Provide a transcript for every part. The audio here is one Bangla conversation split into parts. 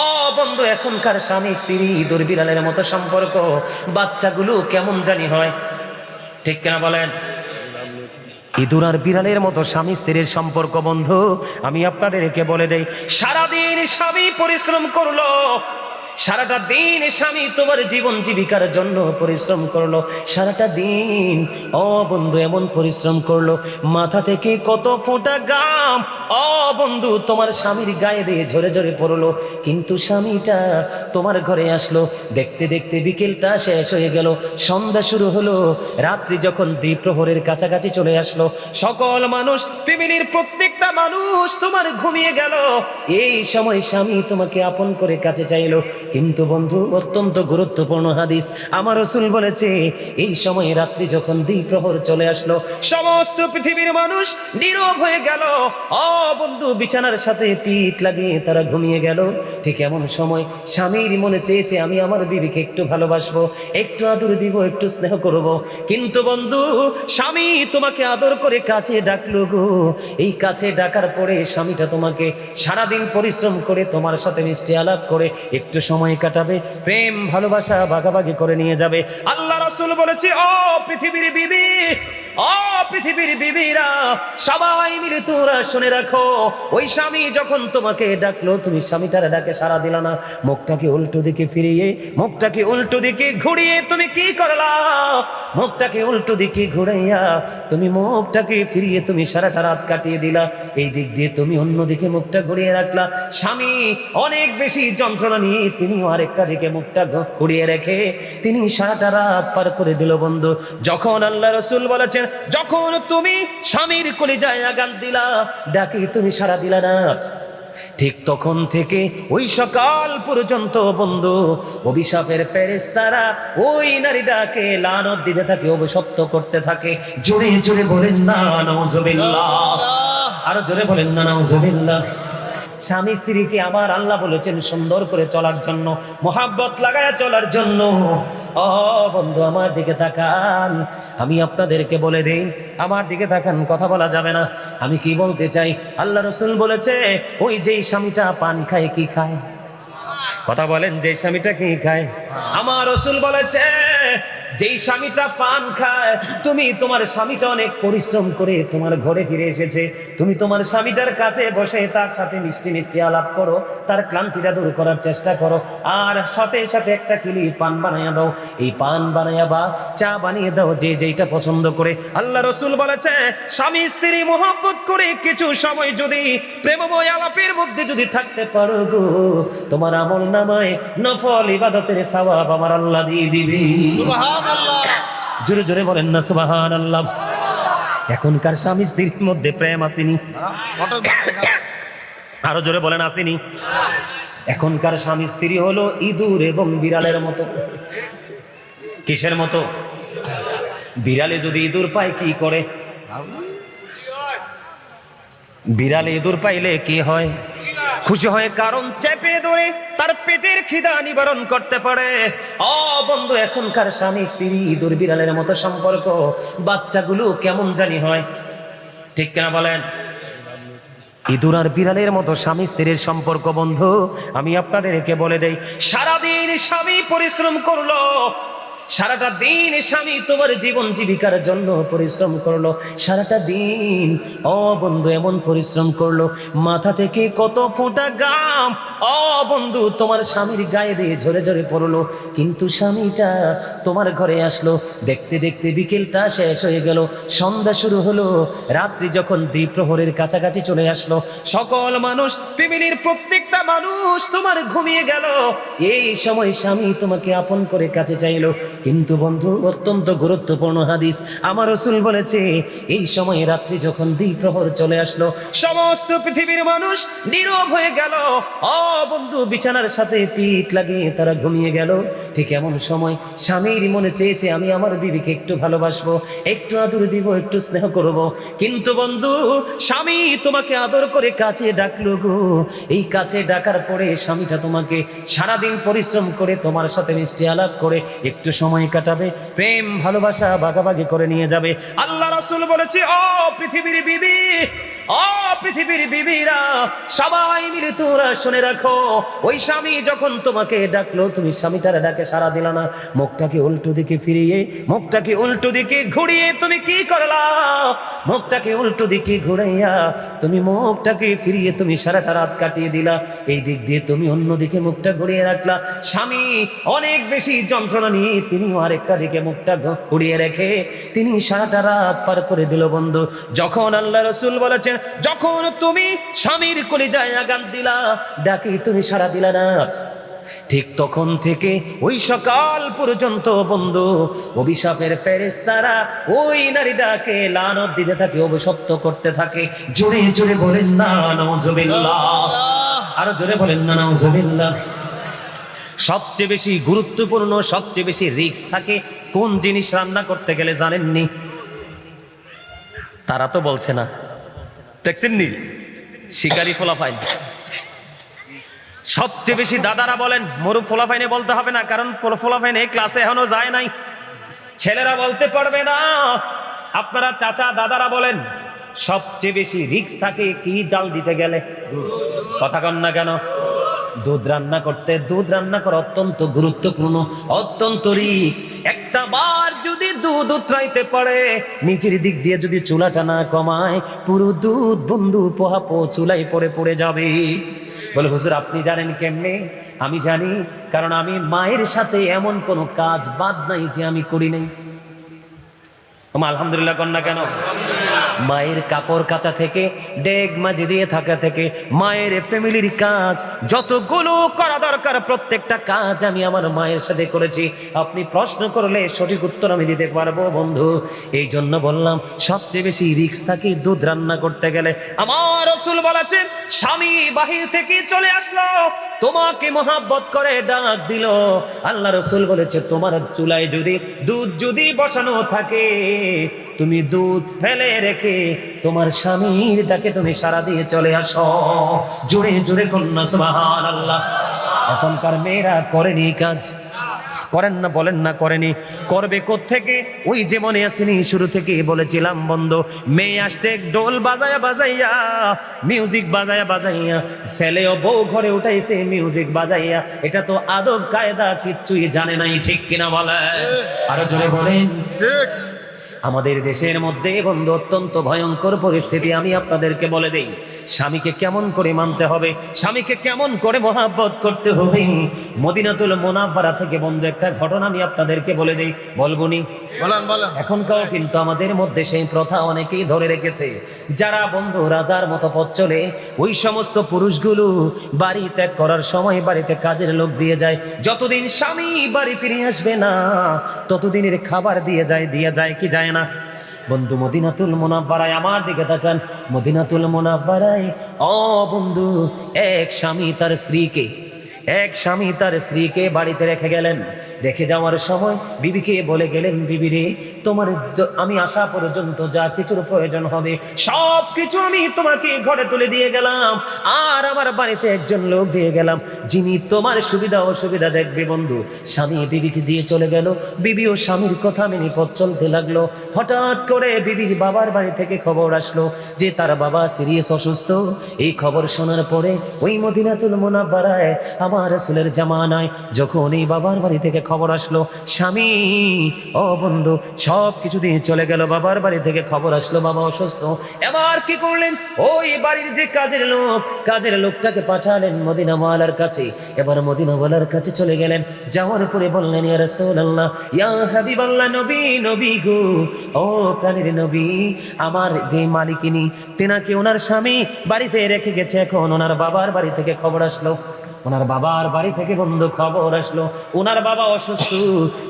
ও বন্ধু, এখনকার স্বামী স্ত্রী ইঁদুর বিড়ালের মতো সম্পর্ক, বাচ্চাগুলো কেমন জানি হয়, ঠিক কিনা বলেন? ইঁদুর আর বিড়ালের মতো স্বামী স্ত্রীর সম্পর্ক বন্ধু, আমি আপনাদেরকে বলে দেই, সারাদিন স্বামী পরিশ্রম করলো, সারাটা দিন স্বামী তোমার জীবন জীবিকার জন্য পরিশ্রম করলো, সারাটা দিন ও বন্ধু এমন পরিশ্রম করলো, মাথা থেকে কত ফোঁটা ঘাম ও বন্ধু তোমার স্বামীর গায়ে দিয়ে ঝরে ঝরে পড়লো, কিন্তু স্বামীটা তোমার ঘরে আসলো, দেখতে দেখতে বিকেলটা শেষ হয়ে গেল, সন্ধ্যা শুরু হলো, রাত্রি যখন দ্বিপ্রহরের কাছাকাছি চলে আসলো, সকল মানুষ, ফ্যামিলির প্রত্যেকটা মানুষ তোমার ঘুমিয়ে গেল, এই সময় স্বামী তোমাকে আপন করে কাছে চাইলো, কিন্তু বন্ধু অত্যন্ত গুরুত্বপূর্ণ হাদিস, আমার রাসূল বলেছে এই সময় রাত্রি যখন দ্বিপ্রহর চলে আসলো, সমস্ত পৃথিবীর মানুষ নীরব হয়ে গেল, ও বন্ধু বিছানার সাথে পিঠ লাগিয়ে তারা ঘুমিয়ে গেল, ঠিক এমন সময় স্বামীর মনে চেয়েছে আমি আমার বিবিকে একটু ভালোবাসবো, একটু আদর দিব, একটু স্নেহ করব, কিন্তু বন্ধু স্বামী তোমাকে আদর করে কাছে ডাকলো গো, এই কাছে ডাকার পরে স্বামীটা তোমাকে সারাদিন পরিশ্রম করে তোমার সাথে মিষ্টি আলাপ করে একটু সময় কাটাবে, প্রেম ভালোবাসা ভাগাভাগি করে নিয়ে যাবে। আল্লাহ রাসূল বলেছে, ও পৃথিবীর বিবি, ও পৃথিবীর বিবিরা, সবাই মিলে তোমরা শুনে রাখো, ওই স্বামী যখন তোমাকে ডাকলো তুমি স্বামীটার ডাকে সাড়া দিলা না, মুখটাকে উল্টো দিকে ফিরিয়ে, মুখটাকে উল্টো দিকে ঘুরিয়ে তুমি কি করলা, মুখটাকে উল্টো দিকে ঘুরাইয়া তুমি মুখটাকে ফিরিয়ে তুমি সারাটা রাত কাটিয়ে দিলা, এই দিক দিয়ে তুমি অন্যদিকে মুখটা ঘুরিয়ে রাখলা, স্বামী অনেক বেশি যন্ত্রণা নিয়ে তিনি আরেকটা দিকে মুখটা ঘুরিয়ে রেখে তিনি সারাটা রাত পার করে দিল। বন্ধু যখন আল্লাহ রাসূল বলেছেন, যখন তুমি স্বামীর কলিজায় আঘাত দিলা, ডাকে তুমি সাড়া দিলা না, ঠিক তখন থেকে ওই সকাল পর্যন্ত বন্ধু অভিশাপের ফেরেশতারা ওই নারীটাকে লানত দিতে থাকে, অভিশপ্ত করতে থাকে। জোরে জোরে বলেন না নাউজুবিল্লাহ, আরো জোরে বলেন না নাউজুবিল্লাহ। স্বামী স্ত্রীকে আমার আল্লাহ বলেছেন সুন্দর করে চলার জন্য, মোহাব্বত লাগায়া চলার জন্য। ও বন্ধু আমার দিকে তাকান, আমি আপনাদেরকে বলে দেই, আমার দিকে তাকান, কথা বলা যাবে না, আমি কি বলতে চাই, আল্লাহ রাসূল বলেছে ওই যেই স্বামীটা পান খায়, কি খায়, কথা বলেন, যেই স্বামীটা কি খায়, আমার রাসূল বলেছে যেই স্বামীটা পান খায়, তুমি তোমার স্বামীটা অনেক পরিশ্রম করে তোমার ঘরে ফিরে এসেছে, তুমি তোমার স্বামীটার কাছে বসে তার সাথে মিষ্টি মিষ্টি আলাপ করো, তার ক্লান্তিটা দূর করার চেষ্টা করো, আর সাথে সাথে একটা কিলি পান বানাইয়া দাও, এই পান বানাইয়া বা চা বানিয়ে দাও, যে যেইটা পছন্দ করে। আল্লাহ রাসূল বলেছে স্বামী স্ত্রী মহব্বত করে কিছু সময় যদি প্রেমময় আলাপের মধ্যে যদি থাকতে পারো গো, তোমার আমল নামায় নফল ইবাদতের সওয়াব আমার আল্লাহ দিয়ে দিবে। সুবহানাল্লাহ, জোরে জোরে বলেন না সুবহানাল্লাহ। এখনকার স্বামী স্ত্রীর মধ্যে প্রেম আসেনি? আরো জোরে বলেন আসেনি? এখনকার স্বামী স্ত্রী হলো ইঁদুর এবং বিড়ালের মতো। কিসের মতো? বিড়ালে যদি ইঁদুর পায় কি করে? বিড়ালে ইঁদুর পাইলে কি হয়? খুশি হয়, কারণ চেপে ধরে তার পেটের খিদা নিবারণ করতে পারে। ও বন্ধু, এখনকার স্বামী স্ত্রী ইঁদুর বিড়ালের মতো সম্পর্ক, বাচ্চাগুলো কেমন জানি হয়, ঠিক কিনা বলেন? ইঁদুর আর বিড়ালের মতো স্বামী স্ত্রীর সম্পর্ক বন্ধু, আমি আপনাদেরকে বলে দেই, সারাদিন স্বামী পরিশ্রম করলো, সারাটা দিন স্বামী তোমার জীবন জীবিকার জন্য পরিশ্রম করলো, সারাটা দিন ও বন্ধু এমন পরিশ্রম করলো, মাথা থেকে কত ফোঁটা ঘাম ও বন্ধু তোমার স্বামীর গায়ে দিয়ে ঝরে ঝরে পড়লো, কিন্তু স্বামীটা তোমার ঘরে আসলো, দেখতে দেখতে বিকেলটা শেষ হয়ে গেল, সন্ধ্যা শুরু হলো, রাত্রি যখন দ্বিপ্রহরের কাছাকাছি চলে আসলো, সকল মানুষ, ফ্যামিলির প্রত্যেকটা মানুষ তোমার ঘুমিয়ে গেল, এই সময় স্বামী তোমাকে আপন করে কাছে চাইলো, কিন্তু বন্ধু অত্যন্ত গুরুত্বপূর্ণ হাদিস, আমার রাসূল বলেছে এই সময় রাত্রি যখন দ্বিপ্রহর চলে আসলো, সমস্ত পৃথিবীর মানুষ নীরব হয়ে গেল, ও বন্ধু বিছানার সাথে পিঠ লাগিয়ে তারা ঘুমিয়ে গেল, ঠিক এমন সময় স্বামীর মনে চেয়েছে আমি আমার বিবিকে একটু ভালোবাসবো, একটু আদর দিব, একটু স্নেহ করব, কিন্তু বন্ধু স্বামী তোমাকে আদর করে কাছে ডাকলো গো, এই কাছে ডাকার পরে স্বামীটা তোমাকে সারাদিন পরিশ্রম করে তোমার সাথে মিষ্টি আলাপ করে একটু সময় কাটাবে, প্রেম ভালোবাসা ভাগাভাগি করে নিয়ে যাবে। আল্লাহ রাসূল বলেছে ও পৃথিবীর বিবি, ও পৃথিবীর বিবিরা, সবাই মিলে তোমরা শুনে রাখো, ওই স্বামী যখন তোমাকে ডাকলো, তুমি স্বামীটার ডাকে সাড়া দিলা না, মুখটাকে উল্টো দিকে ফিরিয়ে, মুখটাকে উল্টো দিকে ঘুরিয়ে তুমি কি করলা? মুখটাকে উল্টো দিকে ঘুরাইয়া তুমি মুখটাকে ফিরিয়ে তুমি সারাটা রাত কাটিয়ে দিলা। এই দিক দিয়ে তুমি অন্যদিকে মুখটা ঘুরিয়ে রাখলা। স্বামী অনেক বেশি যন্ত্রণা নিয়ে তিনিও আরেকটা দিকে মুখটা ঘুরিয়ে রেখে তিনি সারাটা রাত পার করে দিল। বন্ধু, যখন আল্লাহ রাসূল বলেছেন, যখন তুমি স্বামীর কলিজায় আঘাত দিলা, ডাকে তুমি সাড়া দিলা না, ঠিক তখন থেকে ওই সকাল পর্যন্ত বন্ধু অভিশাপের ফেরেশতারা ওই নারীটাকে লানত দিতে থাকে, অভিশপ্ত করতে থাকে। জোরে জোরে বলেন না নাউজুবিল্লাহ, আরো জোরে বলেন না নাউজুবিল্লাহ। সবচেয়ে বেশি গুরুত্বপূর্ণ, সবচেয়ে বেশি রিস্ক থাকে কোন জিনিস রান্না করতে গেলে জানেননি? তারা তো বলছে না, দেখছেননি? শিকারি ফলাফাইন। সবচেয়ে বেশি দাদারা বলেন, মরু ফলাফাইনে বলতে হবে না, কারণ ফলাফাইনে ক্লাসে এখনো যায় নাই, ছেলেরা বলতে পারবে না। আপনারা চাচা দাদারা বলেন, সবচেয়ে বেশি রিস্ক থাকে কি জাল দিতে গেলে? কথা কন না কেন? দুধ রান্না করতে, দুধ রান্না করা অত্যন্ত গুরুত্বপূর্ণ, অত্যন্ত রিস্ক। একটা বার যদি দুধ উতরাইতে পারে, নিচের দিক দিয়ে যদি চুলাটা না কমায়, পুরো দুধ বন্ধু পোহাপো চুলাই পড়ে পড়ে যাবে। বলে হুজুর আপনি জানেন কেমনে? আমি জানি, কারণ আমি মায়ের সাথে এমন কোনো কাজ বাদ নাই যে আমি করি নাই। আলহামদুলিল্লাহ কন্যা কেন? মায়ের কাপড় কাচা থেকে, ডেগ মাঝে দিয়ে থাকা থেকে, মায়ের ফ্যামিলির কাজ যতগুলো করা দরকার প্রত্যেকটা কাজ আমি আমার মায়ের সাথে করেছি। আপনি প্রশ্ন করলে সঠিক উত্তর আমি দিতে পারবো বন্ধু। এই জন্য বললাম সবচেয়ে বেশি রিস্ক থাকে দুধ রান্না করতে গেলে। আমার রাসূল বলেছেন, স্বামী বাহির থেকে চলে আসলো, তোমাকে মহাব্বত করে ডাক দিল, আল্লাহ রাসূল বলেছে তোমার চুলায় যদি দুধ যদি বসানো থাকে, তুমি দুধ ফেলে রেখে তোমার স্বামীর ডাকে তুমি সাড়া দিয়ে চলে আসো। জোরে জোরে কন্যা সুবহানাল্লাহ। এখনকার মেয়েরা করেনি কাজ, করেন না, বলেন না করেনি, করবে কোত্থেকে? ওই যে মনে আসেনি শুরু থেকে বলেছিলাম বন্ধু, মেয়ে আসছে ডোল বাজায়া বাজাইয়া, মিউজিক বাজায়া বাজাইয়া, ছেলেও বউ ঘরে উঠাইছে মিউজিক বাজাইয়া। এটা তো আদব কায়দা কিচ্ছুই জানে নাই, ঠিক কিনা বলে? আরো জোরে বলেন ঠিক। আমাদের দেশের মধ্যে বন্ধু অত্যন্ত ভয়ঙ্কর পরিস্থিতি। আমি আপনাদেরকে বলে দেই, স্বামীকে কেমন করে মানতে হবে, স্বামীকে কেমন করে মহাব্বত করতে হবে। মদিনাতুল মুনাওয়ারা থেকে বন্ধু একটা ঘটনা আমি আপনাদেরকে বলে দেই, বলবনি? এখনকার কিন্তু আমাদের মধ্যে সেই প্রথা অনেকেই ধরে রেখেছে। যারা বন্ধু রাজার মতো পথ চলে, ওই সমস্ত পুরুষগুলো বাড়ি ত্যাগ করার সময় বাড়িতে কাজের লোক দিয়ে যায়। যতদিন স্বামী বাড়ি ফিরে আসবে না, ততদিনের খাবার দিয়ে যায় কি যায় না? বন্ধু মদিনাতুল মুনাওয়ারায়, আমার দিকে তাকান, মদিনাতুল মুনাওয়ারায় ও বন্ধু এক স্বামী তার স্ত্রীকে বাড়িতে রেখে গেলেন। রেখে যাওয়ার সময় বিবিকে বলে গেলেন, বিবি রে, তোমার আমি আসা পর্যন্ত যা কিছুর প্রয়োজন হবে সব কিছু আমি তোমাকে ঘরে তুলে দিয়ে গেলাম, আর আমার বাড়িতে একজন লোক দিয়ে গেলাম যিনি তোমার সুবিধা অসুবিধা দেখবে। বন্ধু স্বামী বিবিকে দিয়ে চলে গেল, বিবিও স্বামীর কথা মেনে পথ চলতে লাগলো। হঠাৎ করে বিবির বাবার বাড়ি থেকে খবর আসলো যে তার বাবা সিরিয়াস অসুস্থ। এই খবর শোনার পরে ওই মদিনাতুল মুনাওয়ারায় আমার রাসূলের জামানায় যখন এই বাবার বাড়ি থেকে খবর আসলো, স্বামী ও বন্ধু সব কিছু দিয়ে চলে গেল, বাবার বাড়ি থেকে খবর আসলো বাবা অসুস্থ। এবার কি করলেন? ওই বাড়ির যে কাজের লোকটাকে পাঠালেন মদিনাওয়ালার কাছে। এবার মদিনাওয়ালার কাছে চলে গেলেন, যাওয়ার পরে বললেন, ইয়া রাসূলুল্লাহ, ইয়া হাবিবাল্লাহ, নবী গো, ও প্রাণের নবী, আমার যে মালিকিনী তেনাকে ওনার স্বামী বাড়িতে রেখে গেছে। এখন ওনার বাবার বাড়ি থেকে খবর আসলো, ওনার বাবার বাড়ি থেকে বন্ধু খবর আসলো ওনার বাবা অসুস্থ,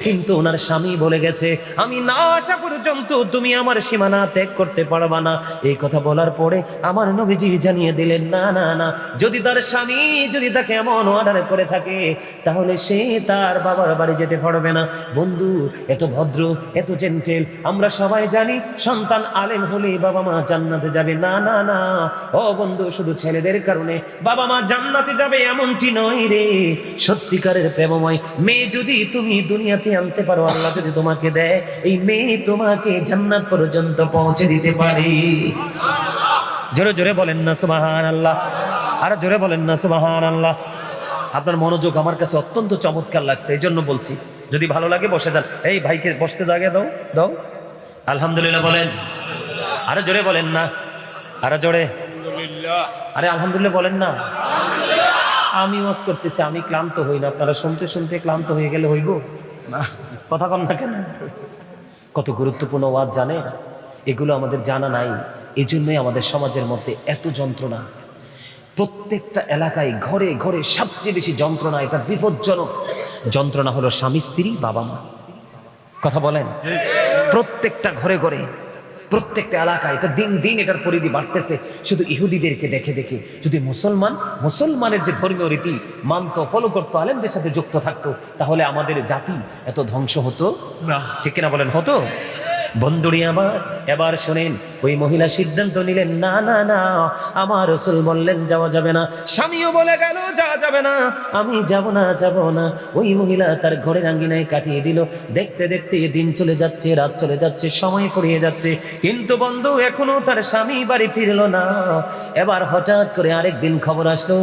কিন্তু ওনার স্বামী বলে গেছে আমি না আসা পর্যন্ত তুমি আমার সীমানা ত্যাগ করতে পারবা না। এই কথা বলার পরে আমার নবীজি জানিয়ে দিলেন, না না না, যদি তার স্বামী যদি তাকে এমন অর্ডার করে থাকে তাহলে সে তার বাবার বাড়ি যেতে পারবে না। বন্ধু এত ভদ্র, এত জেন্টেল, আমরা সবাই জানি সন্তান আলেম হলে বাবা মা জান্নাতে যাবে। না না না, ও বন্ধু শুধু ছেলেদের কারণে বাবা মা জান্নাতে যাবে এমনটি নয় রে। সত্যিকারের প্রেমময় মেয়ে যদি তুমি দুনিয়াতে আনতে পারো, আল্লাহ যদি তোমাকে দেয়, এই মেয়ে তোমাকে জান্নাত পর্যন্ত পৌঁছে দিতে পারে। জোরে জোরে বলেন না সুবহানাল্লাহ, আরো জোরে বলেন না সুবহানাল্লাহ। আপনার মনোযোগ আমার কাছে অত্যন্ত চমৎকার লাগছে, এই জন্য বলছি। যদি ভালো লাগে বসে যান। এই ভাইকে বসতে জায়গা দাও, দাও। আলহামদুলিল্লাহ বলেন, আরো জোরে বলেন না, আরো জোরে। আরে আলহামদুলিল্লাহ বলেন না। আমি ওয়াজ করতেছি, আমি ক্লান্ত হই না, আপনারা শুনতে শুনতে ক্লান্ত হয়ে গেলে হইব না? কথা কন না কেন? কত গুরুত্বপূর্ণ ওয়াজ জানে, এগুলো আমাদের জানা নাই। এই জন্যই আমাদের সমাজের মধ্যে এত যন্ত্রণা। প্রত্যেকটা এলাকায় ঘরে ঘরে সবচেয়ে বেশি যন্ত্রণা, এটা বিপজ্জনক যন্ত্রণা হলো স্বামী স্ত্রী বাবা মা। কথা বলেন, প্রত্যেকটা ঘরে ঘরে প্রত্যেকটা এলাকায় এটা দিন দিন এটার পরিধি বাড়তেছে। শুধু ইহুদিদেরকে দেখে দেখে যদি মুসলমানের যে ধর্মীয় রীতি মানতো, ফলো করতো, আলেমদের সাথে যুক্ত থাকতো, তাহলে আমাদের জাতি এত ধ্বংস হতো না। ঠিক কিনা বলেন? হতো। বন্ধুরি আমার, এবার শোনেন, ওই মহিলা সিদ্ধান্ত নিলেন, না না না, আমার রাসূল বললেন যাওয়া যাবে না, স্বামীও বলে গেল যাওয়া যাবে না, আমি যাব না যাব না। ওই মহিলা তার ঘরের আঙ্গিনায় কাটিয়ে দিল। দেখতে দেখতে দিন চলে যাচ্ছে, রাত চলে যাচ্ছে, সময় ফুরিয়ে যাচ্ছে, কিন্তু বন্ধু এখনো তার স্বামী বাড়ি ফিরলো না। এবার হঠাৎ করে আরেকদিন খবর আসলো,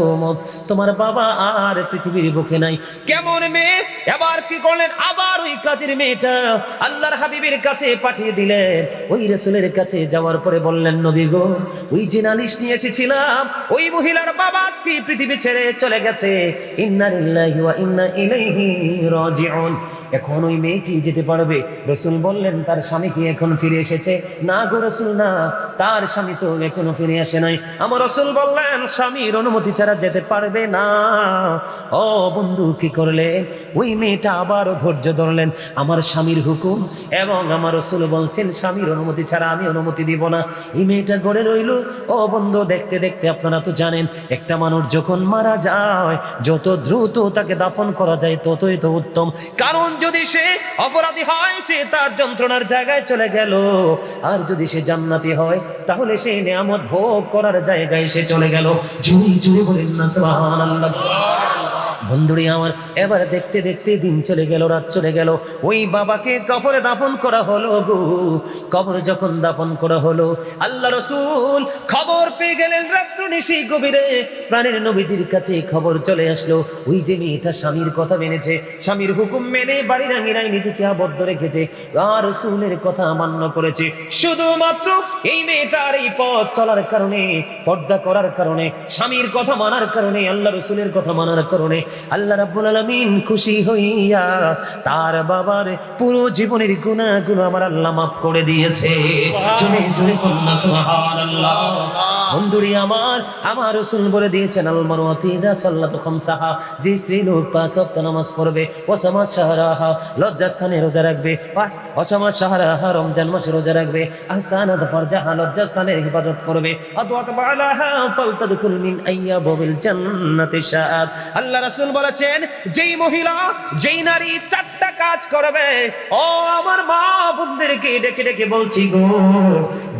তোমার বাবা আর পৃথিবীর বুকে নাই। কেমন মেয়ে! এবার কি করলেন? আবার ওই কাজের মেয়েটা আল্লাহর হাবিবের কাছে পাঠিয়ে দিলেন। ওই রাসূলের কাছে যাওয়ার পরে বললেন, নবী গো, ওই যে নালিশ নিয়ে এসেছিলাম, ওই মহিলার বাবা আজকে পৃথিবী ছেড়ে চলে গেছে। ইন্না লিল্লাহি ওয়া ইন্না ইলাইহি রাজিউন। এখন ওই মেয়ে কি যেতে পারবে? রাসূল বললেন, তার স্বামী কি এখন ফিরে এসেছে? না গো রাসূল, না, তার স্বামী তো এখনো ফিরে আসে নাই। আমার রাসূল বললেন, স্বামীর অনুমতি ছাড়া যেতে পারবে না। ও বন্ধু, কি করলেন? ওই মেয়েটা আবারও ধৈর্য ধরলেন, আমার স্বামীর হুকুম এবং আমার রাসূল বলছেন স্বামীর অনুমতি ছাড়া আমি অনুমতি দিব না। এই মেয়েটা গড়ে রইল। ও বন্ধু, দেখতে দেখতে আপনারা তো জানেন, একটা মানুষ যখন মারা যায়, যত দ্রুত তাকে দাফন করা যায় ততই তো উত্তম। কারণ যদি সে অপরাধী হয়, সে তার যন্ত্রণার জায়গায় চলে গেল, আর যদি সে জান্নাতি হয়, তাহলে সেই নিয়ামত ভোগ করার জায়গায় সে চলে গেল। জুড়ি জুড়ি বলেন না সুবহানাল্লাহ। বন্ধুরি আমার, এবার দেখতে দেখতে দিন চলে গেল, রাত চলে গেল। ওই বাবাকে কবরে দাফন করা হলো গো। কবরে যখন দাফন করা হলো, আল্লাহ রাসূল খবর পেয়ে গেলেন রাত্র নিশি গভীরে। প্রাণের নবীজির কাছে খবর চলে আসলো, ওই যে মেয়েটা স্বামীর কথা মেনেছে, স্বামীর হুকুম মেনে বাড়ির আঙিনায় নিজেকে আবদ্ধ রেখেছে, আর রাসূলের কথা মান্য করেছে। শুধুমাত্র এই মেয়েটার এই পথ চলার কারণে, পর্দা করার কারণে, স্বামীর কথা মানার কারণে, আল্লাহ রাসূলের কথা মানার কারণে আল্লাহ রাব্বুল আলামিন খুশি হইয়া তার বাবার পুরো জীবনের গুনাহগুলো আমার আল্লাহ মাফ করে দিয়েছে। জোরে জোরে বলুন সুবহানাল্লাহ। বন্ধুরি আমার, আমার রাসূল বলে দিয়েছেন, আল মারওয়াতি ইযা সাল্লাতু খামসাহা, যে স্ত্রী লোক 5 ওয়াক্ত নামাজ পড়বে, ওয়াসামা শাহরাহা, লজ্জাস্থানে রোজা রাখবে, ওয়াসামা শাহরাহা, রমজান মাসে রোজা রাখবে, আহসানাত ফারজাহা, লজ্জাস্থানের হিফাজত করবে, আদওয়াত বালাহা ফালতাদখুল মিন আইয়াবিল জান্নাতি শাআত। আল্লাহ রাসূল বলেছেন, যেই মহিলা, যেই নারী 4টা কাজ করবে, ও আমার মা বোনদেরকে ডেকে ডেকে বলছি গো,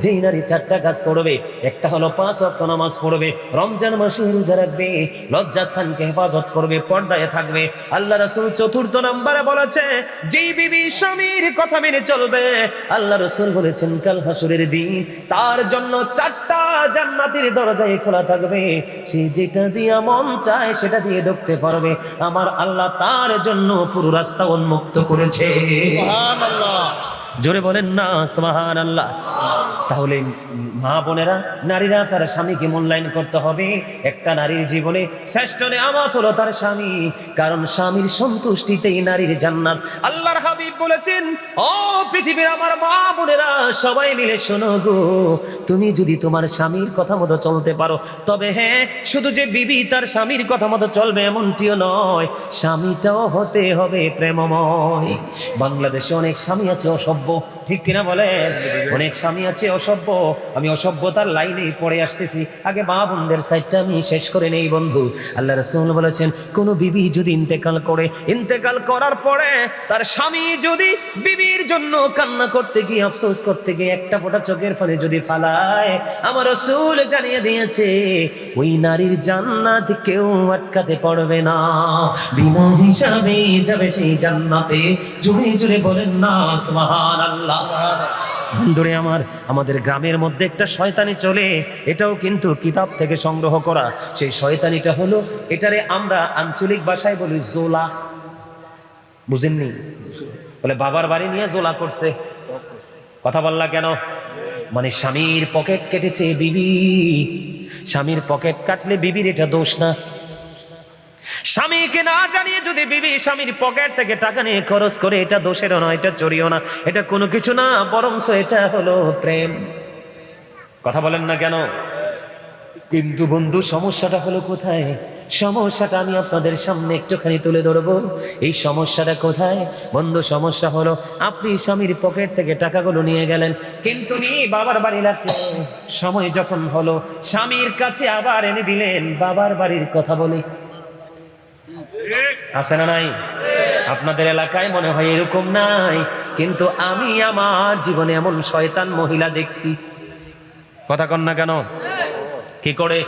যেই নারী 4টা কাজ করবে, একটা হলো 5 ওয়াক্ত নামাজ পড়বে, রমজান মাসে রোজা রাখবে, লজ্জাস্থানকে হেফাজত করবে, পর্দায় থাকবে। আল্লাহ রাসূল 4র্থ নম্বরে বলেছে, যেই বিবি স্বামীর কথা মেনে চলবে, আল্লাহ রাসূল বলেছেন কাল হাসরের দিন তার জন্য 4টা জান্নাতের দরজায় খোলা থাকবে, সে যেটা দিয়ে মন চায় সেটা দিয়ে ঢুকতে পারবে। আমার আল্লাহ তার জন্য পুরো রাস্তা উন্মুক্ত করেছে। সুবহানাল্লাহ। জোরে বলেন না সুবহানাল্লাহ। তাহলে মা বোনেরা, নারীরা তার স্বামীকে মূল্যায়ন করতে হবে। একটা নারীর জীবনে শ্রেষ্ঠ নেয়ামত হলো তার স্বামী, কারণ স্বামীর সন্তুষ্টিতেই নারীর জান্নাত। আল্লাহর হাবিব বলেছেন, ও পৃথিবীর আমার মা বোনেরা, সবাই মিলে শোনো গো, তুমি যদি তোমার স্বামীর কথা মতো চলতে পারো, তবে হ্যাঁ, শুধু যে বিবি তার স্বামীর কথা মতো চলবে এমনটিও নয়, স্বামীটাও হতে হবে প্রেমময়। বাংলাদেশে অনেক স্বামী আছে অসভ্য, ঠিক কিনা বলেন? অনেক স্বামী আছে অসভ্য। আমি অসভ্যতার লাইনে পড়ে আসতেছি, আগে মা বোনদের সাইডটা আমি শেষ করে নেই বন্ধু। আল্লাহ রাসূল বলেছেন, কোন বিবি যদি ইন্তেকাল করে, ইন্তেকাল করার পরে তার স্বামী যদি বিবির জন্য কান্না করতে গিয়ে, আফসোস করতে গিয়ে একটা ফোঁটা চোখের পানি যদি ফালায়, আমার রাসূল জানিয়ে দিয়েছে, ওই নারীর জান্নাত কেউ আটকাতে পারবে না, বিনা হিসাবে যাবে সেই জান্নাতে। জুড়ে জুড়ে বলেন না সুবহানাল্লাহ। বন্ধুরে আমার, আমাদের গ্রামের মধ্যে একটা শয়তানি চলে, এটাও কিন্তু কিতাব থেকে সংগ্রহ করা। সেই শয়তানিটা হলো, এটারে আমরা আঞ্চলিক ভাষায় বলি জোলা। বুঝেননি? বলে বাবার বাড়ি নিয়ে জোলা করছে। কথা বললা কেন? মানে স্বামীর পকেট কেটেছে বিবি। স্বামীর পকেট কাটলে বিবির এটা দোষ না। স্বামীকে না জানিয়ে যদি বিবি স্বামীর পকেট থেকে টাকা নিয়ে খরচ করে, এটা দোষেরও না, এটা চুরিও না, এটা কোনো কিছু না, বরং এটা হলো প্রেম। কথা বলেন না কেন? কিন্তু বন্ধু, সমস্যাটা হলো কোথায়? সমস্যাটা আমি আপনাদের সামনে একটুখানি তুলে ধরবো। এই সমস্যাটা কোথায় বন্ধু? সমস্যা হলো, আপনি স্বামীর পকেট থেকে টাকাগুলো নিয়ে গেলেন, কিন্তু নিয়ে বাবার বাড়ি রাখলেন। সময় যখন হলো স্বামীর কাছে আবার এনে দিলেন, বাবার বাড়ির কথা বলে। আছে না নাই? আপনাদের এলাকায় মনে হয় এরকম নাই, কিন্তু আমি আমার জীবনে এমন শয়তান মহিলা দেখছি। কথা কন না কেন? কি করে?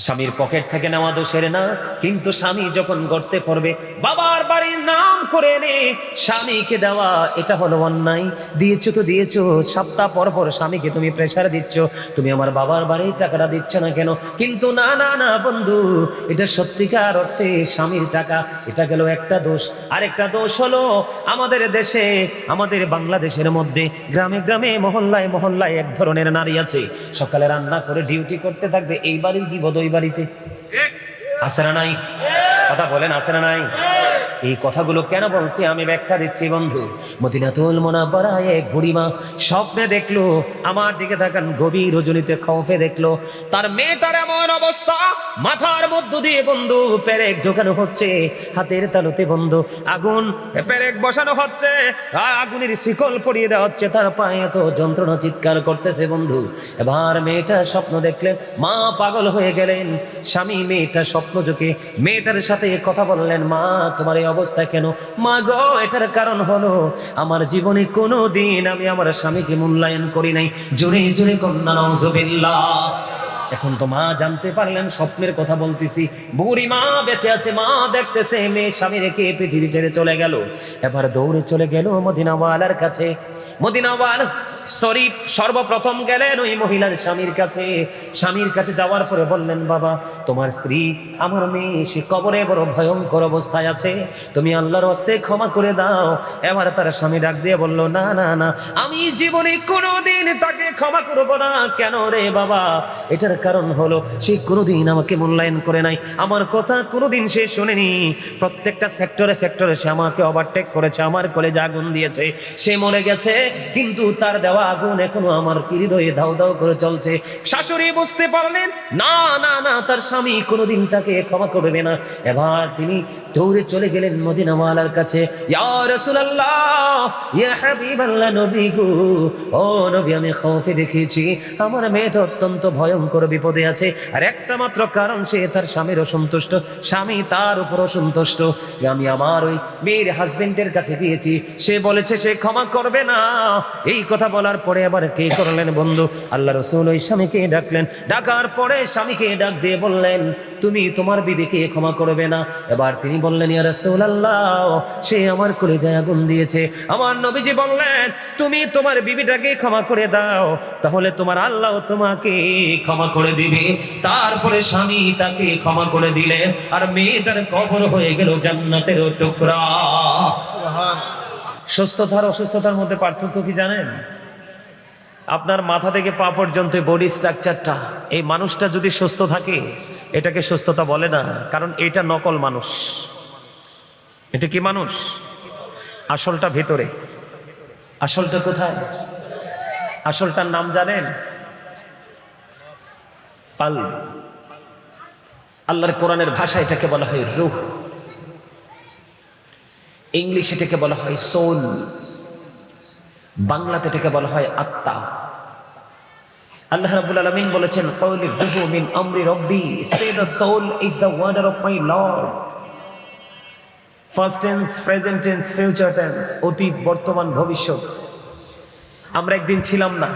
স্বামীর পকেট থেকে নেওয়া দোষের না, কিন্তু স্বামী যখন গর্তে পড়বে, বাবার বাড়ির নাম করে এনে স্বামীকে দেওয়া, এটা হলো অন্যায়। দিয়েছো তো দিয়েছো, সপ্তাহ পর পর স্বামীকে তুমি প্রেসার দিচ্ছ, তুমি আমার বাবার বাড়ির টাকাটা দিচ্ছ না কেন? কিন্তু না না না বন্ধু, এটা সত্যিকার অর্থে স্বামীর টাকা। এটা গেল একটা দোষ। আরেকটা দোষ হলো, আমাদের দেশে, আমাদের বাংলাদেশের মধ্যে গ্রামে গ্রামে মহল্লায় মহল্লায় এক ধরনের নারী আছে, সকালে রান্না করে ডিউটি করতে থাকবে, এই বাড়ির বিপদ ওই বাড়িতে। আছে না নাই? কথা বলেন, আছে না নাই? এই কথাগুলো কেন বলছি আমি ব্যাখ্যা দিচ্ছি বন্ধু। মদিনাতুল মুনাওয়ারায় এক বুড়িমা স্বপ্নে দেখলো, আমার দিকে তাকান, গভীর রজনীতে খৌফে দেখলো তার মেয়েটার এমন অবস্থা, মাথার মধ্য দিয়ে বন্ধু পেরেক ঢোকানো হচ্ছে, হাতের তালুতে বন্ধু আগুন, পেরেক বসানো হচ্ছে, আগুনের শিকল পরিয়ে দেওয়া হচ্ছে, তার পায়ে এত যন্ত্রণা, চিৎকার করতেছে বন্ধু। এবার মেয়েটা স্বপ্ন দেখলেন, মা পাগল হয়ে গেলেন। স্বামী মেয়েটা স্বপ্ন যোগে মেয়েটার সাথে কথা বললেন, মা তোমার এই অবস্থা কেন? মা গো, এটার কারণ হলো আমার জীবনে কোনো দিন আমি আমার স্বামীকে মূল্যায়ন করি নাই। জোরে জোরে কন্যা নাউজুবিল্লাহ। এখন তো মা জানতে পারলেন স্বপ্নের কথা বলতেছি। বুড়ি মা বেঁচে আছে, মা দেখতেছে মেয়ে স্বামী রেখে পৃথিবী ছেড়ে চলে গেল। এবার দৌড়ে চলে গেল মদিনাওয়ালার কাছে। মদিনাওয়ালা শরীফ সর্বপ্রথম গেলেন ওই মহিলার স্বামীর কাছে। স্বামীর কাছে যাওয়ার পরে বললেন, বাবা তোমার স্ত্রী, আমার মেয়ে, সে কবরে বড় ভয়ঙ্কর অবস্থায় আছে, তুমি আল্লাহর হস্তে ক্ষমা করে দাও। এবার তার স্বামী ডাক দিয়ে বলল, না না না, আমি জীবনে কোনোদিন তাকে ক্ষমা করব না। কেন রে বাবা? এটার কারণ হলো, সে কোনোদিন আমাকে মূল্যায়ন করে নাই, আমার কথা কোনোদিন সে শোনেনি। প্রত্যেকটা সেক্টরে সেক্টরে সে আমাকে ওভারটেক করেছে, আমার কলেজে আগুন দিয়েছে, সে মরে গেছে, কিন্তু তার দেওয়া আগুন এখনো আমার হৃদয়ে দাউ দাউ করে চলছে। শাশুড়ি বুঝতে পারলেন, না না না, তার স্বামী কোনোদিন তাকে ক্ষমা করবে না। এবার তিনি দৌড়ে চলে গেলেন মদিনাওয়ালার কাছে। ইয়া রাসূলুল্লাহ, ইয়া হাবিবাল্লাহ, নবী গো, ও নবী, আমি খৌফে দেখেছি আমার মেয়েটা অত্যন্ত ভয়ঙ্কর বিপদে আছে, আর একটা মাত্র কারণ, সে তার স্বামীর অসন্তুষ্ট, স্বামী তার উপর অসন্তুষ্ট। আমি আমার ওই মেয়ের হাজবেন্ডের কাছে গিয়েছি, সে বলেছে সে ক্ষমা করবে না। এই কথা বলার পরে আবার কে করলেন বন্ধু? আল্লাহ রাসূল ওই স্বামীকে ডাকলেন, ডাকার পরে স্বামীকে ডাক দিয়ে বললেন, তুমি তোমার বিবিকে ক্ষমা করবে না? এবার তিনি বললেন, ইয়া রাসূলুল্লাহ, সে আমার কলিজায় আগুন দিয়েছে। আমার নবীজি বললেন, তুমি তোমার বিবিটাকে ক্ষমা করে দাও, তাহলে তোমার আল্লাহ তোমাকে ক্ষমা করে দিবে। তারপরে স্বামী তাকে ক্ষমা করে দিলে, আর মেয়েটার কবর হয়ে গেল জান্নাতের টুকরা। সুস্থতার অসুস্থতার মধ্যে পার্থক্য কি জানেন? আপনার মাথা থেকে পা পর্যন্ত বডি স্ট্রাকচারটা, এই মানুষটা যদি সুস্থ থাকে, এটাকে সুস্থতা বলে না, কারণ এটা নকল মানুষ। এটা কি মানুষ? আসলটা ভেতরে। আসলটা কোথায়? আসলটার নাম জানেন? কলব। আল্লাহর কোরআনের ভাষা এটাকে বলা হয় রূহ, ইংলিশ এটাকে বলা হয় সোল, বাংলাতে এটাকে বলা হয় আত্মা। আল্লাহ রাব্বুল আলামিন বলেছেন, ক্বাউলির রূহু মিন আমরি রাব্বি, say the soul is the wonder of my lord. First tense, present tense, future tense, অতীত, বর্তমান, ভবিষ্যৎ। আমরা একদিন ছিলাম না,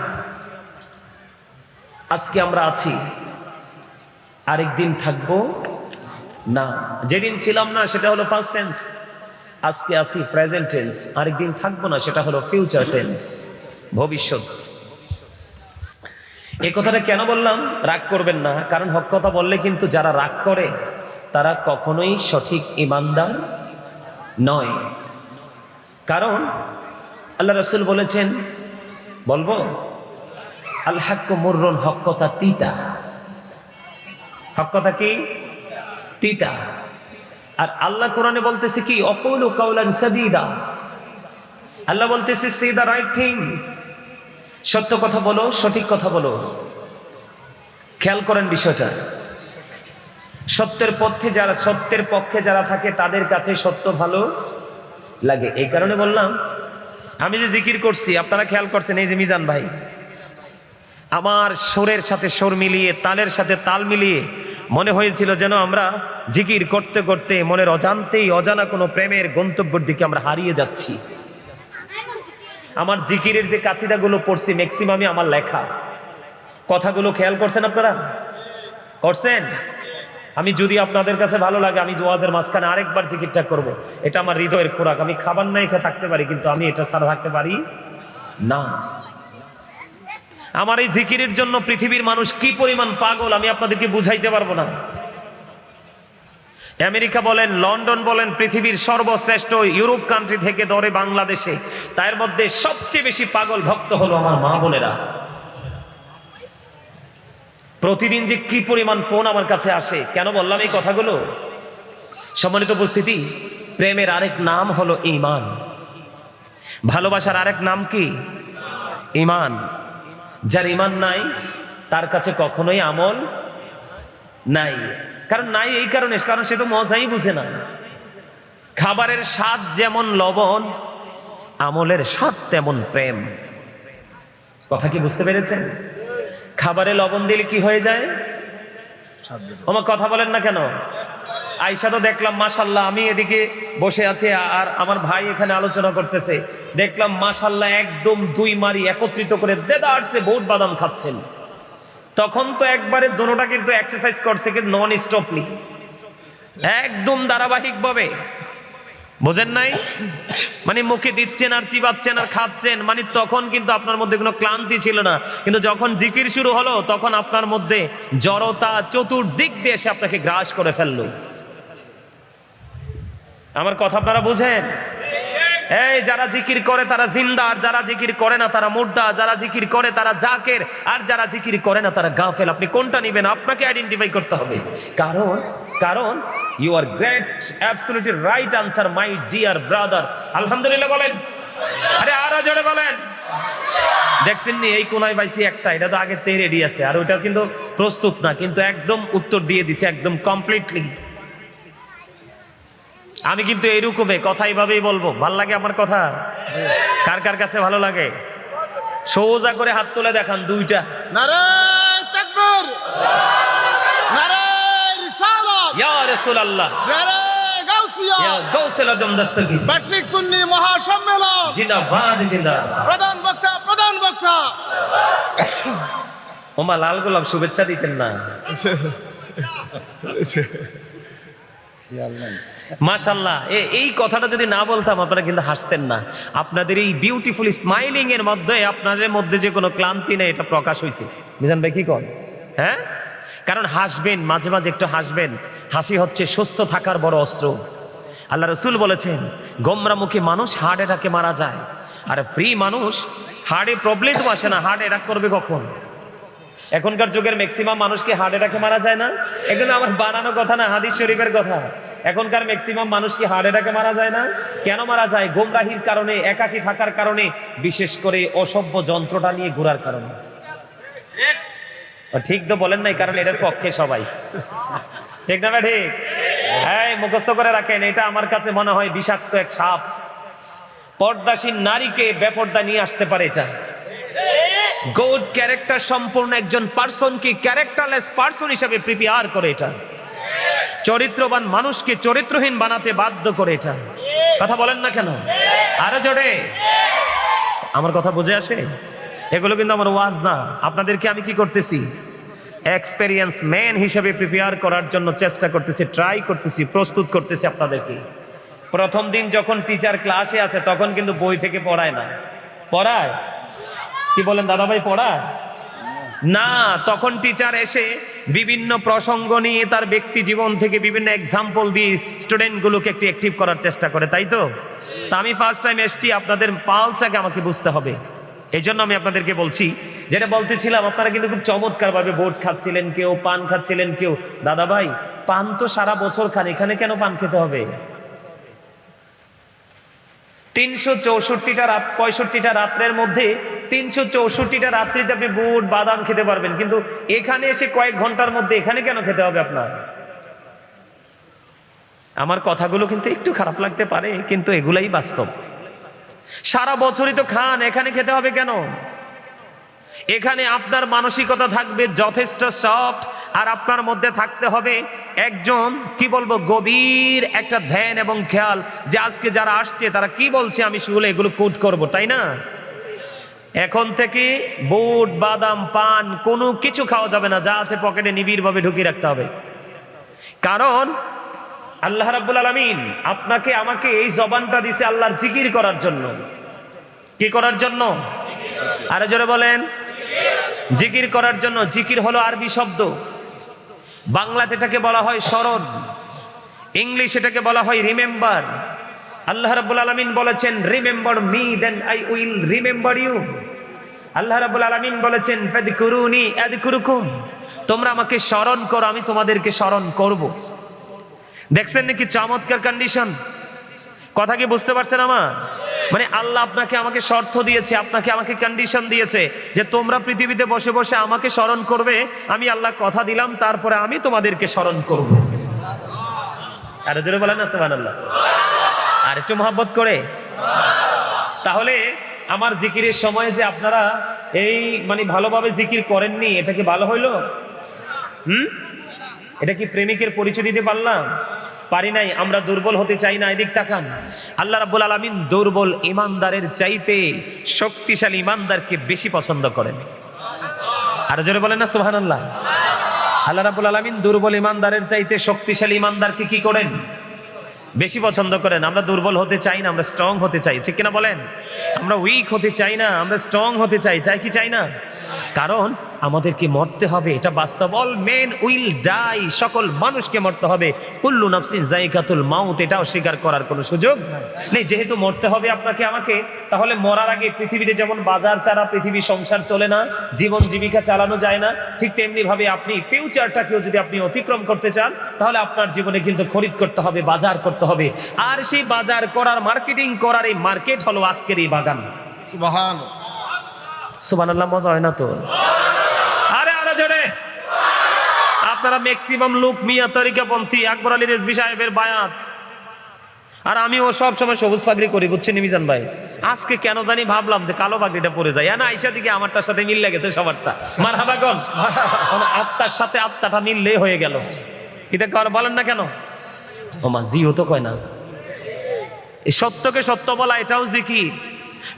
আজকে আমরা আছি, আরেকদিন থাকবো না। যেদিন ছিলাম না সেটা হলো ফার্স্ট টেন্স, আজকে আছি প্রেজেন্ট টেন্স, আরেকদিন থাকবো না সেটা হলো ফিউচার টেন্স। ভবিষ্যৎ। এই কথাটা কেন বললাম? রাগ করবেন না, কারণ হক কথা বললে কিন্তু যারা রাগ করে তারা কখনোই সঠিক ঈমানদার নয়। কারণ আল্লাহ রাসূল বলেছেন, বলবো আল হাক্কু মুররুন, হক কথা তিতা। হক কথা কি? তিতা। আর আল্লাহ কোরআনে বলতেছে কি, অকুলু কাওলান সাদীদা। আল্লাহ বলতেছে সে দ্য রাইট থিং, সত্য কথা বলো, সঠিক কথা বলো। খেয়াল করেন বিষয়টা, সত্যের পক্ষে যারা থাকে তাদের কাছে সত্য ভালো লাগে। এই কারণে বললাম, আমি যে জিকির করছি আপনারা খেয়াল করছেন, এই যে মিজান ভাই আমার সুরের সাথে সুর মিলিয়ে, তালের সাথে তাল মিলিয়ে মনে হয়েছিল যেন আমরা জিকির করতে করতে মনের অজান্তেই অজানা কোনো প্রেমের গন্তব্যের দিকে আমরা হারিয়ে যাচ্ছি। আমার জিকিরের যে কাসিদাগুলো পড়ছি ম্যাক্সিমামই আমার লেখা। কথাগুলো খেয়াল করছেন আপনারা? করছেন? আমি যদি আপনাদের কাছে ভালো লাগে, আমি ওয়াজের মাঝখানে আরেকবার জিকিরটা করব। এটা আমার হৃদয়ের খোরাক। আমি খাবার না খেয়ে থাকতে পারি, কিন্তু আমি এটা ছাড়া থাকতে পারি না। আমার এই জিকিরের জন্য পৃথিবীর মানুষ কি পরিমাণ পাগল আমি আপনাদেরকে বুঝাইতে পারবো না। আমেরিকা বলেন, লন্ডন বলেন, পৃথিবীর সর্বশ্রেষ্ঠ ইউরোপ কান্ট্রি থেকে ধরে বাংলাদেশে, তার মধ্যে সবচেয়ে বেশি পাগল ভক্ত হলো আমার মা বোনেরা। প্রতিদিন যে কি পরিমাণ ফোন আমার কাছে আসে। কেন বললাম এই কথাগুলো? সম্মানিত উপস্থিতি, প্রেমের আরেক নাম হলো ঈমান। ভালোবাসার আরেক নাম কি? ঈমান। যার ঈমান নাই তার কাছে কখনোই আমল নাই। কারণ নাই এই কারণে, কারণ সে তো মজাই বুঝে না। খাবারের স্বাদ যেমন লবণ, আমলের স্বাদ তেমন প্রেম। কথা কি বুঝতে পেরেছেন? খাবারে লবণ দিলে কি হয়ে যায়? আমার কথা বলেন না কেন? আয়শা তো দেখলাম মাশাল্লাহ, আমি এদিকে বসে আছি আর আমার ভাই এখানে আলোচনা করতেছে, দেখলাম মাশাল্লাহ একদম দুই মারি একত্রিত করে দেদারসে বহুত বাদাম খাচ্ছেন। তখন তো একবারে দোনোটা কিন্তু এক্সারসাইজ করছে, কিন্তু নন স্টপলি, একদম ধারাবাহিকভাবে। বোঝেন নাই? মানে মুখে দিচ্ছেন আর চিবাচ্ছেন আর খাচ্ছেন, মানে তখন কিন্তু আপনার মধ্যে কোনো ক্লান্তি ছিল না। কিন্তু যখন জিকির শুরু হলো তখন আপনার মধ্যে জড়তা চতুর্দিক দিয়ে এসে আপনাকে গ্রাস করে ফেললো। আমার কথা আপনারা বুঝেন? এই যারা জিকির করে তারা জিন্দা, আর যারা জিকির করে না তারা মুর্দা। যারা জিকির করে তারা জাকের, আর যারা জিকির করে না তারা গাফেল। আপনি কোনটা নেবেন? আপনাকে আইডেন্টিফাই করতে হবে। কারণ you are great, absolutely right answer my dear brother. আলহামদুলিল্লাহ বলেন, আরে আরো জোরে বলেন। দেখছেন নি এই কোনায় পাইছি একটা, এটা তো আগে থেকে রেডি আছে, আর ওইটা কিন্তু প্রস্তুত না, কিন্তু একদম উত্তর দিয়ে দিচ্ছে একদম কমপ্লিটলি। আমি কিন্তু এইরকমে কথা এইভাবেই বলবো। ভাল লাগে আমার কথা? কার কার কাছে ভালো লাগে? সোজা করে হাত তুলে দেখান দুইটা। নারায়ে তাকবীর, নারায়ে রিসালাত, ইয়া রাসূলুল্লাহ, নারায়ে গাউসিয়া, ইয়া গাউসুল আজম দস্তগীর। বার্ষিক সুন্নি মহাসম্মেলন জিন্দাবাদ, জিন্দাবাদ। প্রধান বক্তা ওমা লাল গোলাপ শুভেচ্ছা দিতেন না? মাশাআল্লাহ। এই কথাটা যদি না বলতাম আপনারা কিন্তু হাসতেন না। আপনাদের এই বিউটিফুল স্মাইলিং এর মধ্যে আপনাদের মধ্যে যে কোনো ক্লান্তি নেই, এটা প্রকাশ হয়েছে। মিজান ভাই কি কর? হ্যাঁ, কারণ হাসবেন, মাঝে মাঝে একটু হাসবেন। হাসি হচ্ছে সুস্থ থাকার বড় অস্ত্র। আল্লাহ রাসূল বলেছেন, গোমরামুখী মানুষ হার্ট অ্যাটাকে মারা যায়, আর ফ্রি মানুষ হার্টে প্রবলেম তো আসে না। হার্ট অ্যাটাক করবে কখন? এখনকার যুগের ম্যাক্সিমাম মানুষ কি হার্ট অ্যাটাকে মারা যায় না? এগুলো আমার বানানো কথা না, হাদিস শরীফের কথা। এখনকার ম্যাক্সিমাম মানুষ কি হার্ট অ্যাটাকে মারা যায় না? কেন মারা যায়? গোমরাহির কারণে, একাকী থাকার কারণে, বিশেষ করে অসভ্য যন্ত্রটা নিয়ে ঘোরার কারণে। ঠিক তো বলেন নাই? কারণ এটার পক্ষে সবাই, ঠিক না? ঠিক। হ্যাঁ, মুখস্থ করে রাখেন, এটা আমার কাছে মনে হয় বিষাক্ত এক সাপ। পর্দাসীন নারীকে বেপর্দা নিয়ে আসতে পারে এটা। গুড ক্যারেক্টার সম্পূর্ণ একজন পার্সনকে ক্যারেক্টারলেস পার্সন হিসেবে প্রিপেয়ার করে এটা। চরিত্রবান মানুষকে চরিত্রহীন বানাতে বাধ্য করে এটা। কথা বলেন না কেন? আরো জোরে। আমার কথা বুঝে আসে? এগুলো কিন্তু আমার ওয়াজ না। আপনাদেরকে আমি কি করতেছি? এক্সপেরিয়েন্স ম্যান হিসেবে প্রিপেয়ার করার জন্য চেষ্টা করতেছি, ট্রাই করতেছি, প্রস্তুত করতেছি আপনাদেরকে। প্রথম দিন যখন টিচার ক্লাসে আছে তখন কিন্তু বই থেকে পড়ায় না, পড়ায় কি বলেন দাদাভাই পড়ায় না? তখন টিচার এসে বিভিন্ন প্রসঙ্গ নিয়ে তার ব্যক্তি জীবন থেকে বিভিন্ন এক্সাম্পল দিয়ে স্টুডেন্টগুলোকে একটু অ্যাক্টিভ করার চেষ্টা করে, তাই তো? তা আমি ফার্স্ট টাইম এসেছি, আপনাদের পালস আগে আমাকে বুঝতে হবে। এই জন্য আমি আপনাদেরকে বলছি, যেটা বলতেছিলাম, আপনারা কিন্তু খুব চমৎকারভাবে বোট খাচ্ছিলেন, কেউ পান খাচ্ছিলেন, কেউ দাদাভাই পান তো সারা বছর খান, এখানে কেন পান খেতে হবে? 364টা রাত, 65টা রাত্রের মধ্যে 364টা রাত্রিতে আপনি বুট বাদাম খেতে পারবেন, কিন্তু এখানে এসে কয়েক ঘন্টার মধ্যে এখানে কেন খেতে হবে আপনার? আমার কথাগুলো কিন্তু একটু খারাপ লাগতে পারে, কিন্তু এগুলাই বাস্তব। সারা বছরই তো খান, এখানে খেতে হবে কেন? এখানে আপনার মানসিকতা থাকবে যথেষ্ট সফট, আর আপনার মধ্যে থাকতে হবে একজন কি বলবো গভীর একটা ধ্যান এবং খেয়াল, যে আজকে যারা আসছে তারা কি বলছে, আমি সেগুলো এগুলো কোট করব, তাই না? এখন থেকে বুট বাদাম পান কোনো কিছু খাওয়া যাবে না, যা আছে পকেটে নিবিড়ভাবে ঢুকিয়ে রাখতে হবে। কারণ আল্লাহ রাব্বুল আলামিন আপনাকে আমাকে এই জবানটা দিছে আল্লাহর জিকির করার জন্য। কি করার জন্য? আরো জোরে বলেন। জিকির করার জন্য। জিকির হলো আরবি শব্দ, বাংলাতে এটাকে বলা হয় স্মরণ, ইংলিশ এটাকে বলা হয় রিমেম্বার। আল্লাহ রাব্বুল আলামিন বলেছেন remember me then I will remember you. আল্লাহ রাব্বুল আলামিন বলেছেন ফাযকুরুনি আযকুরুকুম, তোমরা আমাকে স্মরণ করো, আমি তোমাদেরকে স্মরণ করব। দেখছেন নাকি চমৎকার কন্ডিশন? কথা কি বুঝতে পারছেন আমার? মানে আল্লাহ আপনাকে আমাকে শর্ত দিয়েছে, আপনাকে আমাকে কন্ডিশন দিয়েছে যে তোমরা পৃথিবীতে বসে বসে আমাকে স্মরণ করবে। আমি আল্লাহ কথা দিলাম, তারপরে আমি তোমাদেরকে স্মরণ করব। আর জোরে বলেন না সুবহানাল্লাহ। আর একটু মহব্বত করে। তাহলে আমার জিকিরের সময় যে আপনারা এই মানে ভালোভাবে জিকির করেননি, এটা কি ভালো হইলো? এটা কি প্রেমিকের পরিচয় দিতে পারলাম? পারি নাই। আমরা দুর্বল হতে চাই না। এদিক তাকান, আল্লাহ রাব্বুল আলামিন দুর্বল ইমানদারের চাইতে শক্তিশালী ইমানদারকে বেশি পছন্দ করেন। আর জোরে বলেন না সুবহানাল্লাহ। আল্লাহ রাব্বুল আলামিন দুর্বল ইমানদারের চাইতে শক্তিশালী ইমানদারকে কি করেন? বেশি পছন্দ করেন। আমরা দুর্বল হতে চাই না, আমরা স্ট্রং হতে চাই, ঠিক কিনা বলেন? আমরা উইক হতে চাই না, আমরা স্ট্রং হতে চাই। চাই কি চাই না? কারণ আমাদেরকে মরতে হবে, এটা বাস্তব। অল মেন উইল ডাই, সকল মানুষকে মরতে হবে। কুল্লু নাফসিন যায়কাতুল মাউত, এটা অস্বীকার করার কোনো সুযোগ নেই। যেহেতু মরতে হবে আপনাকে আমাকে, তাহলে মরার আগে পৃথিবীতে যেমন বাজার ছাড়া পৃথিবী সংসার চলে না, জীবন জীবিকা চালানো যায় না, ঠিক তেমনি ভাবে আপনি ফিউচারটাকেও যদি আপনি অতিক্রম করতে চান, তাহলে আপনার জীবনে কিন্তু খরিদ করতে হবে, বাজার করতে হবে। আর সেই বাজার করার, মার্কেটিং করার এই মার্কেট হলো আজকের এই বাগান। সুবহানাল্লাহ। সুবহানাল্লাহ। মজা হয় না তো? আরে আরে জোরে। আপনারা ম্যাক্সিমাম লোক মিয়া তরিকাপন্থী, আকবর আলী রেজভী সাহেবের বায়াত, আর আমিও সব সময় সবুজ পাগড়ি করি, বুঝছেন মিজান ভাই? আজকে কেন জানি ভাবলাম যে কালো পাগড়িটা পরে যায়, না আইসা দিকে আমারটার সাথে মিল লেগেছে সবারটা। মারহাবা কোন আত্মার সাথে আত্মাটা মিললে হয়ে গেল। এটা কারণ বলেন না কেন? ও মা জিও তো কয় না। এই সত্যকে সত্য বলা এটাও জিকির,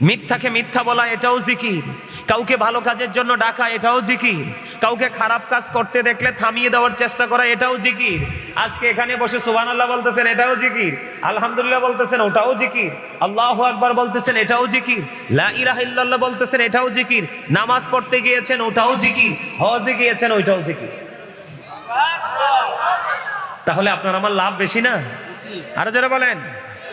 মিথ্যাকে মিথ্যা বলা এটাও জিকির, কাউকে ভালো কাজের জন্য ডাকা এটাও জিকির, কাউকে খারাপ কাজ করতে দেখলে থামিয়ে দেওয়ার চেষ্টা করা এটাও জিকির। আজকে এখানে বসে সুবহানাল্লাহ বলতেছেন, এটাও জিকির। আলহামদুলিল্লাহ বলতেছেন, ওটাও জিকির। আল্লাহু আকবার বলতেছেন, এটাও জিকির। লা ইলাহা ইল্লাল্লাহ বলতেছেন, এটাও জিকির। নামাজ পড়তে গিয়েছেন, ওটাও জিকির। হজে গিয়েছেন, ওইটাও জিকির। তাহলে আপনার আমার লাভ বেশি না? আরো যারা বলেন